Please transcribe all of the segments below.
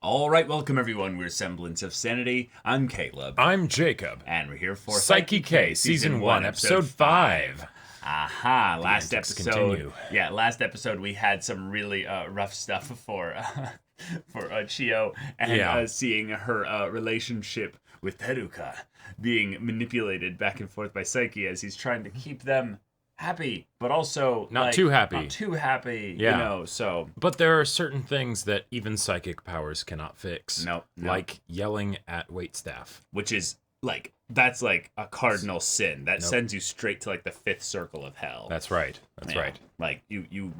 All right, welcome everyone. We're Semblance of Sanity. I'm Caleb. I'm Jacob. And we're here for Saiki K, Season 1, Episode 5. Aha, last Antics episode. continue. Yeah, last episode we had some really rough stuff for Chio and seeing her relationship with Teruka being manipulated back and forth by Saiki as he's trying to keep them happy, but also Not too happy. Not too happy, Yeah. you know, so. But there are certain things that even psychic powers cannot fix. No. Like yelling at waitstaff. Which is, like, that's like a cardinal sin. That sends you straight to, like, the fifth circle of hell. That's right. That's right. Like, you,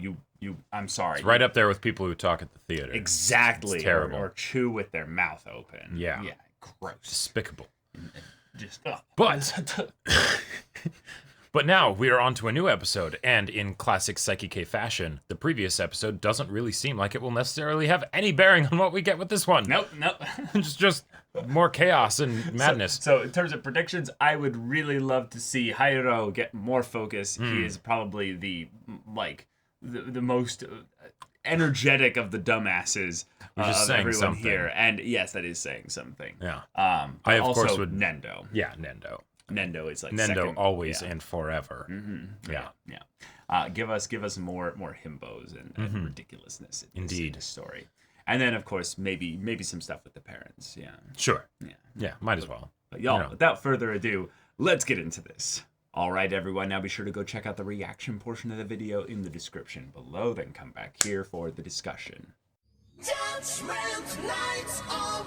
I'm sorry. It's right up there with people who talk at the theater. Exactly. It's terrible. Or chew with their mouth open. Yeah. Yeah, gross. Despicable. Just, But now we are on to a new episode, and in classic Saiki K fashion, the previous episode doesn't really seem like it will necessarily have any bearing on what we get with this one. Nope. It's just more chaos and madness. So in terms of predictions, I would really love to see Hairo get more focus. He is probably the most energetic of of saying everyone something. here. And yes, that is saying something. Yeah. But I, of also course, would... Nendo. Yeah, Nendo. Nendo is like Nendo second, always and forever. Mm-hmm. Yeah. Give us more himbos and ridiculousness in Indeed. this story. And then of course maybe some stuff with the parents. Yeah. Sure. Yeah. Yeah, might as well. But y'all, without further ado, let's get into this. All right, everyone, now be sure to go check out the reaction portion of the video in the description below, then come back here for the discussion. Judgment nights of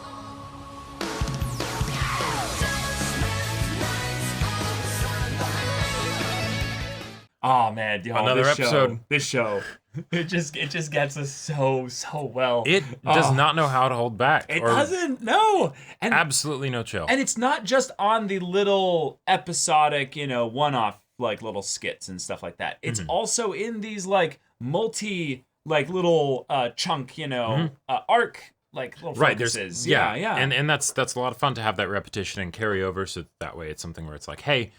Oh man, y'all, Another episode. This show, it just gets us so well. It does not know how to hold back. It doesn't. No, and absolutely no chill. And it's not just on the little episodic, one-off like little skits and stuff like that. It's also in these like multi little chunk, arc little focuses. Yeah. And that's a lot of fun to have that repetition and carry over, so that way it's something where it's like, hey,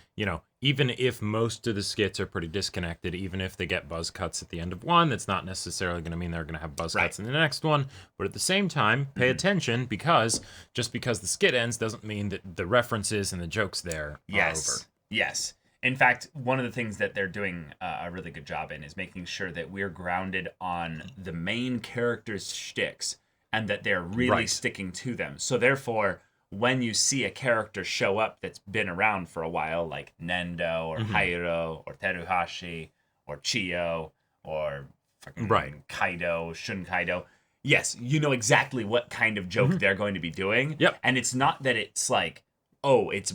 even if most of the skits are pretty disconnected, even if they get buzz cuts at the end of one, that's not necessarily going to mean they're going to have buzz cuts in the next one. But at the same time, pay attention, because just because the skit ends doesn't mean that the references and the jokes there are over. Yes. In fact, one of the things that they're doing a really good job in is making sure that we're grounded on the main characters' shticks and that they're really sticking to them. So therefore, when you see a character show up that's been around for a while, like Nendo or Hairo or Teruhashi or Chio or fucking Kaido, Shun Kaido, yes, you know exactly what kind of joke they're going to be doing. Yep. And it's not that it's like, oh, it's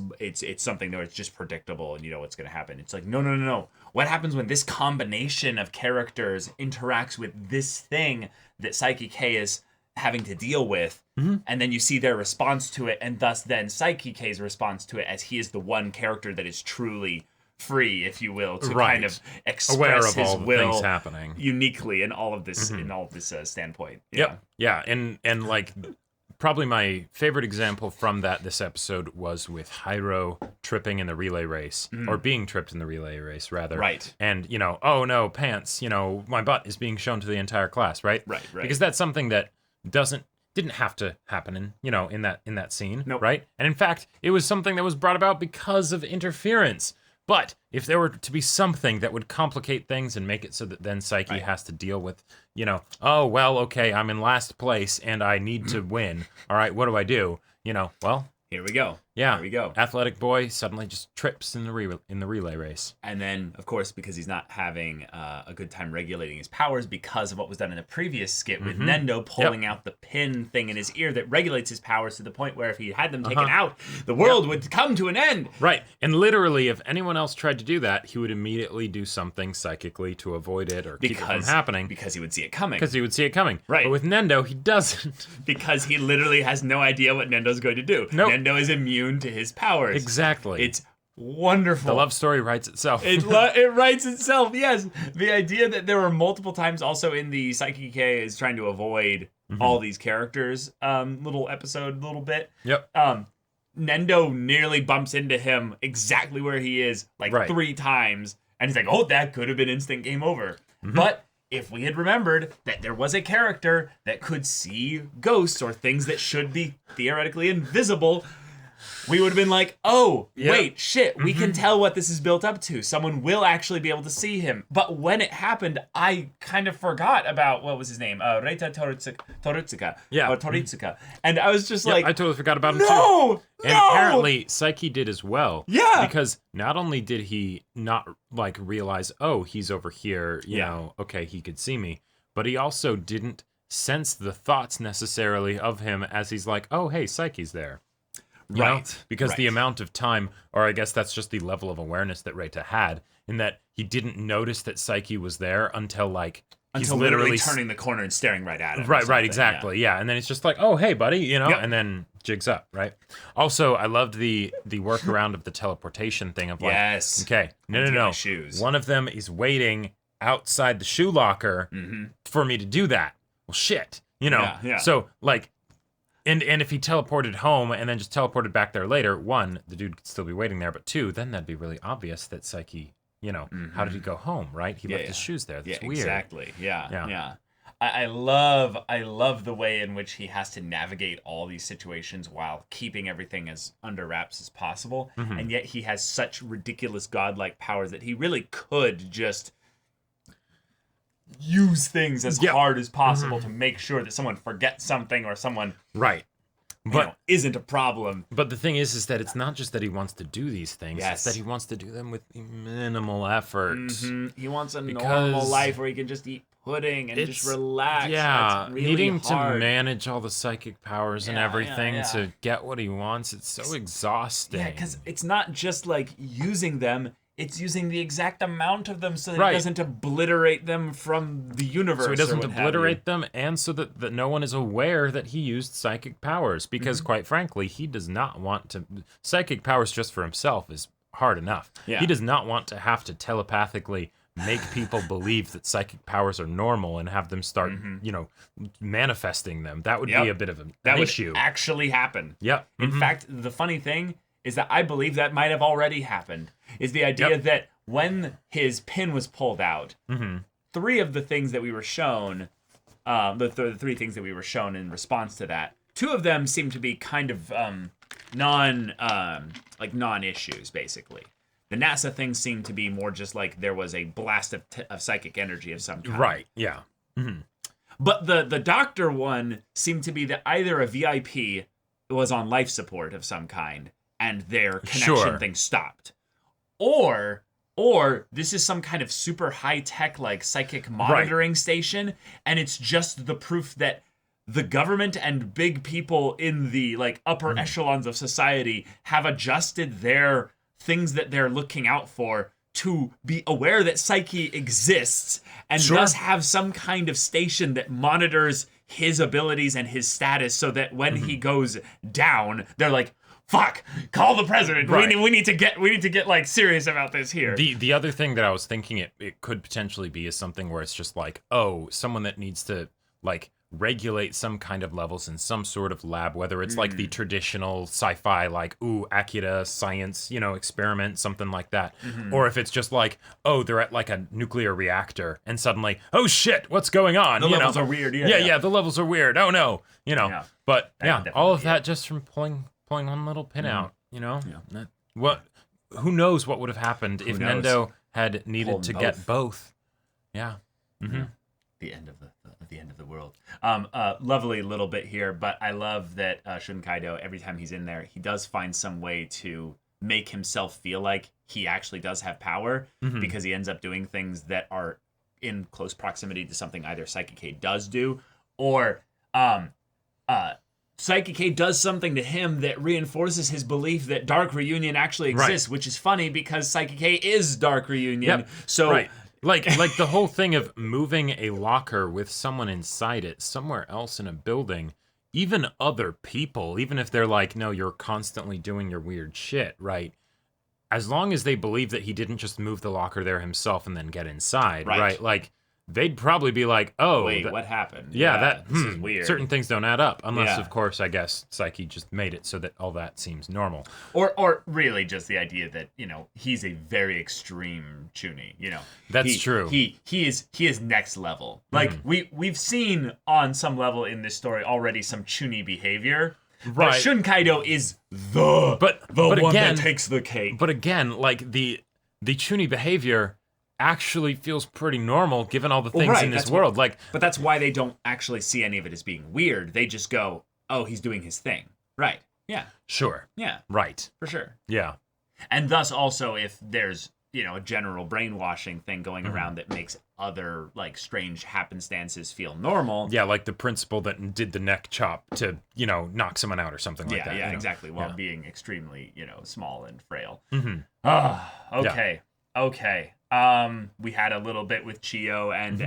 something that it's just predictable and you know what's going to happen. It's like, no. What happens when this combination of characters interacts with this thing that Saiki K is having to deal with, and then you see their response to it, and thus then Saiki K's response to it, as he is the one character that is truly free, if you will, to kind of express aware of his all the will things happening uniquely in all of this standpoint. Yeah, and like probably my favorite example from this episode was with Hairo tripping in the relay race, or being tripped in the relay race rather. Right. And oh no, pants, my butt is being shown to the entire class, right? Right. Because that's something that didn't have to happen in that scene, Nope. right? And in fact, it was something that was brought about because of interference. But if there were to be something that would complicate things and make it so that then Saiki has to deal with, oh, well, okay, I'm in last place and I need to win. All right, what do? Well, Here we go. yeah, Here we go. athletic boy suddenly just trips in the relay race. And then, of course, because he's not having a good time regulating his powers because of what was done in the previous skit with Nendo pulling out the pin thing in his ear that regulates his powers to the point where if he had them taken out, the world would come to an end. Right, and literally, if anyone else tried to do that, he would immediately do something psychically to avoid it or keep it from happening. Because he would see it coming. Because he would see it coming. Right. But with Nendo, he doesn't. Because he literally has no idea what Nendo's going to do. Nope. Nendo is immune to his powers. Exactly. It's wonderful. The love story writes itself. It writes itself, yes. The idea that there were multiple times also in the Saiki K is trying to avoid all these characters, little bit. Yep. Nendo nearly bumps into him exactly where he is, 3 times. And he's like, oh, that could have been instant game over. But if we had remembered that there was a character that could see ghosts or things that should be theoretically invisible, we would have been like, oh, wait, shit, we can tell what this is built up to. Someone will actually be able to see him. But when it happened, I kind of forgot about, what was his name? Reita Torutsuka. Yeah. Or Toritsuka. And I was just like, I totally forgot about him too. no! And apparently Saiki did as well. Yeah. Because not only did he not like realize, oh, he's over here, you know, okay, he could see me, but he also didn't sense the thoughts necessarily of him as he's like, oh, hey, Saiki's there. You know? Because the amount of time, or I guess that's just the level of awareness that Reita had, in that he didn't notice that Saiki was there until like he's literally turning the corner and staring right at him. Right, exactly. Yeah. And then it's just like, oh, hey, buddy, you know, and then jigs up, right? Also, I loved the workaround of the teleportation thing of like, okay, no. Shoes. One of them is waiting outside the shoe locker for me to do that. Well, shit, you know. So like, and if he teleported home and then just teleported back there later, one, the dude could still be waiting there, but two, then that'd be really obvious that Saiki, you know, how did he go home, right? He left his shoes there. That's weird. Exactly. Yeah. I love the way in which he has to navigate all these situations while keeping everything as under wraps as possible, and yet he has such ridiculous godlike powers that he really could just use things as hard as possible to make sure that someone forgets something or someone isn't a problem. But the thing is that it's not just that he wants to do these things, it's that he wants to do them with minimal effort. He wants a normal life where he can just eat pudding and just relax. Yeah, really needing hard. to manage all the psychic powers and everything to get what he wants, it's so exhausting. Yeah, because it's not just like using them, it's using the exact amount of them so that it doesn't obliterate them from the universe. So he doesn't obliterate them, and so that no one is aware that he used psychic powers. Because, quite frankly, he does not want to... Psychic powers just for himself is hard enough. Yeah. He does not want to have to telepathically make people believe that psychic powers are normal and have them start, you know, manifesting them. That would be a bit of an issue. That would actually happen. Yep. In fact, the funny thing is that I believe that might have already happened, is the idea that when his pin was pulled out, three of the things that we were shown, the three things that we were shown in response to that, two of them seem to be kind of non-issues, basically. The NASA things seem to be more just like there was a blast of psychic energy of some kind. Right, yeah. But the doctor one seemed to be that either a VIP was on life support of some kind, and their connection thing stopped. Or this is some kind of super high-tech, like, psychic monitoring station, and it's just the proof that the government and big people in the, like, upper echelons of society have adjusted their things that they're looking out for to be aware that Saiki exists, and thus have some kind of station that monitors his abilities and his status so that when he goes down, they're like, fuck, call the president. We need to get like serious about this here. The other thing that I was thinking it could potentially be is something where it's just like, oh, someone that needs to like regulate some kind of levels in some sort of lab, whether it's like the traditional sci-fi, like, ooh, Akira science, you know, experiment, something like that. Or if it's just like, oh, they're at like a nuclear reactor and suddenly, oh shit, what's going on? The levels are weird. Yeah, the levels are weird. Oh no, you know. But all of that just from pulling one little pin out, you know? Who knows what would have happened if Nendo had needed to get both. Yeah. The end of the world. Lovely little bit here, but I love that Shun Kaido, every time he's in there, he does find some way to make himself feel like he actually does have power, because he ends up doing things that are in close proximity to something either Saiki K does do, or Saiki K does something to him that reinforces his belief that Dark Reunion actually exists, which is funny because Saiki K is Dark Reunion. So like the whole thing of moving a locker with someone inside it somewhere else in a building, even other people, even if they're like, no, you're constantly doing your weird shit, right? As long as they believe that he didn't just move the locker there himself and then get inside, right? Like, they'd probably be like, oh, Wait, what happened? Yeah, this is weird. Certain things don't add up, unless, Yeah. of course, I guess Saiki just made it so that all that seems normal. Or really just the idea that, he's a very extreme Chuny, That's true. He is next level. Like we've seen on some level in this story already some Chuny behavior. But Right. Shun Kaido is the one again, that takes the cake. But again, like the Chuny behavior actually feels pretty normal given all the things in this world. But that's why they don't actually see any of it as being weird. They just go, "Oh, he's doing his thing." Right. Yeah. Sure. Yeah. Right. For sure. Yeah. And thus also if there's, a general brainwashing thing going around that makes other like strange happenstances feel normal. Yeah, like the principal that did the neck chop to, knock someone out or something like that. Yeah, exactly. While being extremely, small and frail. Mm-hmm. Okay. Yeah. Okay. We had a little bit with Chio and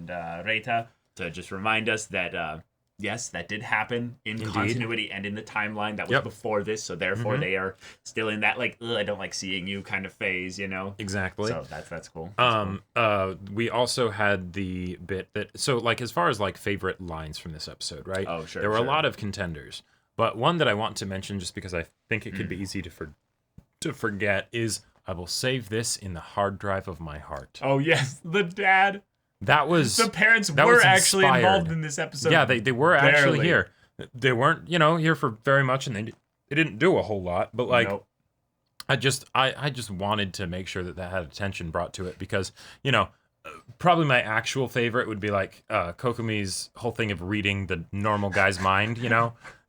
Reita to just remind us that yes, that did happen in continuity and in the timeline. That was before this, so therefore they are still in that like, I don't like seeing you kind of phase, Exactly. So that's cool. We also had the bit that as far as like favorite lines from this episode, right? Oh, sure. There were a lot of contenders, but one that I want to mention just because I think it could be easy to forget is I will save this in the hard drive of my heart. Oh yes, the dad. That was the parents that were was actually inspired. involved in this episode. Yeah, they were actually Barely. here. They weren't, here for very much, and they didn't do a whole lot. But like, Nope. I just wanted to make sure that had attention brought to it because probably my actual favorite would be like Kokomi's whole thing of reading the normal guy's mind.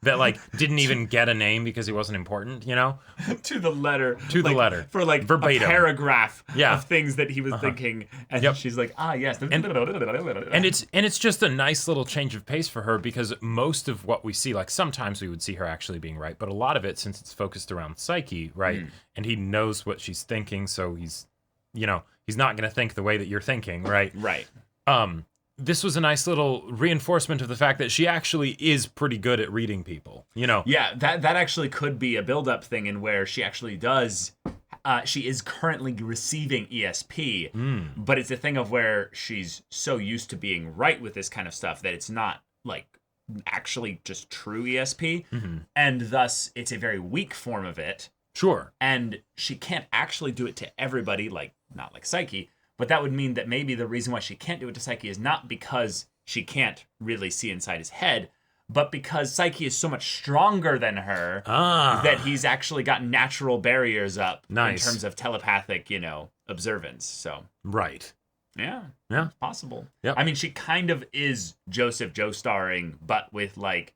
That like didn't even get a name because he wasn't important. To the letter. To the letter. For like Verbatim. a paragraph Yeah. of things that he was thinking. And she's like, yes. And it's just a nice little change of pace for her because most of what we see, like sometimes we would see her actually being right, but a lot of it, since it's focused around Saiki, right? And he knows what she's thinking, so he's not going to think the way that you're thinking, right? Right. This was a nice little reinforcement of the fact that she actually is pretty good at reading people, Yeah, that actually could be a build-up thing in where she actually does. She is currently receiving ESP, but it's a thing of where she's so used to being right with this kind of stuff that it's not like actually just true ESP, and thus it's a very weak form of it. Sure. And she can't actually do it to everybody, like not like Saiki. But that would mean that maybe the reason why she can't do it to Saiki is not because she can't really see inside his head, but because Saiki is so much stronger than her that he's actually got natural barriers up in terms of telepathic, observance. So right. Yeah. Yeah. Possible. Yep. I mean, she kind of is Joseph Joestaring, but with like,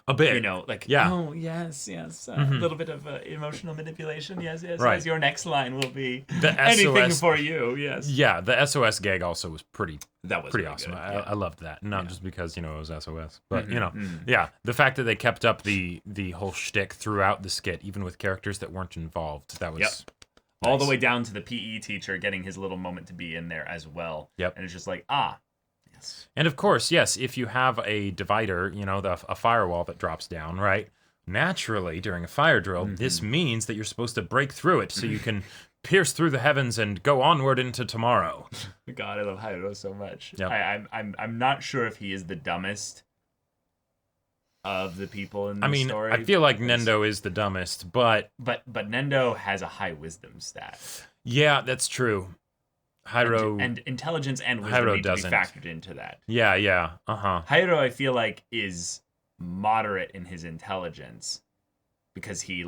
a bit. oh, yes, a little bit of emotional manipulation. Yes, Right. yes, your next line will be The anything SOS for you, yes. Yeah, the SOS gag also was pretty That was pretty really awesome. good, I loved that. Not just because, it was SOS, but, Mm-hmm. yeah, the fact that they kept up the whole shtick throughout the skit, even with characters that weren't involved, that was Yep. nice. All the way down to the PE teacher getting his little moment to be in there as well. Yep. And it's just like, yes. And of course, yes, if you have a divider, a firewall that drops down, right? Naturally, during a fire drill, this means that you're supposed to break through it so you can pierce through the heavens and go onward into tomorrow. God, I love Hayuro so much. Yep. I'm not sure if he is the dumbest of the people in the story. I feel like Nendo is the dumbest, but Nendo has a high wisdom stat. Yeah, that's true. Hayuro and intelligence and wisdom Hayuro need doesn't. to be factored into that. Yeah. Uh-huh. Hayuro, I feel like, is moderate in his intelligence because he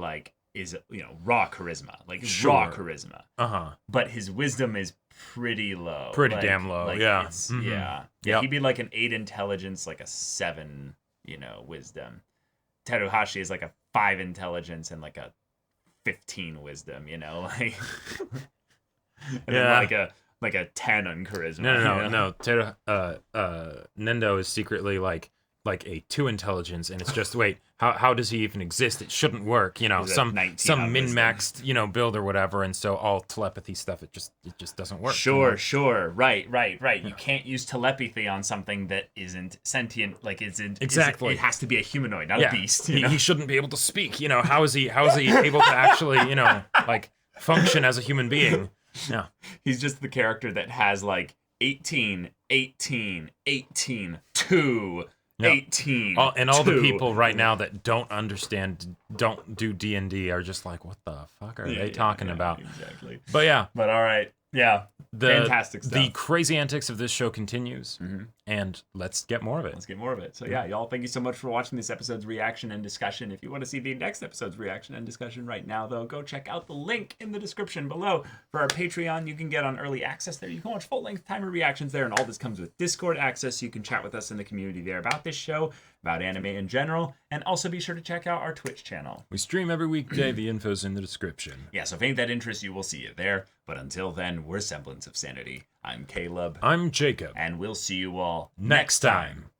is raw charisma, raw charisma. Uh-huh. But his wisdom is pretty low. Pretty damn low. Yeah. It's, Mhm. Yeah. Yep. He'd be like an 8 intelligence, like a 7, wisdom. Teruhashi is like a 5 intelligence and like a 15 wisdom, and then like a 10 on charisma. No. Nendo is secretly like a 2 intelligence, and it's just how does he even exist? It shouldn't work, some min-maxed build or whatever, and so all telepathy stuff it just doesn't work. Sure. Right. Yeah. You can't use telepathy on something that isn't sentient, Exactly. It has to be a humanoid, not a beast. He shouldn't be able to speak. How is he able to actually function as a human being? Yeah. He's just the character that has 18, 18, 18, 2, Yeah. 18. And all 2. the people right now that don't understand, don't do D&D are just like, what the fuck are they talking about? Exactly. But yeah. But all right. Yeah. Fantastic stuff. The crazy antics of this show continues, and let's get more of it. Let's get more of it. So yeah, y'all, thank you so much for watching this episode's reaction and discussion. If you want to see the next episode's reaction and discussion right now, though, go check out the link in the description below for our Patreon. You can get on early access there. You can watch full-length timer reactions there, and all this comes with Discord access, so you can chat with us in the community there about this show, about anime in general, and also be sure to check out our Twitch channel. We stream every weekday. The info's in the description. Yeah, so if ain't that interests you, we'll see you there. But until then, we're Semblance of Sanity. I'm Caleb. I'm Jacob. And we'll see you all Next time.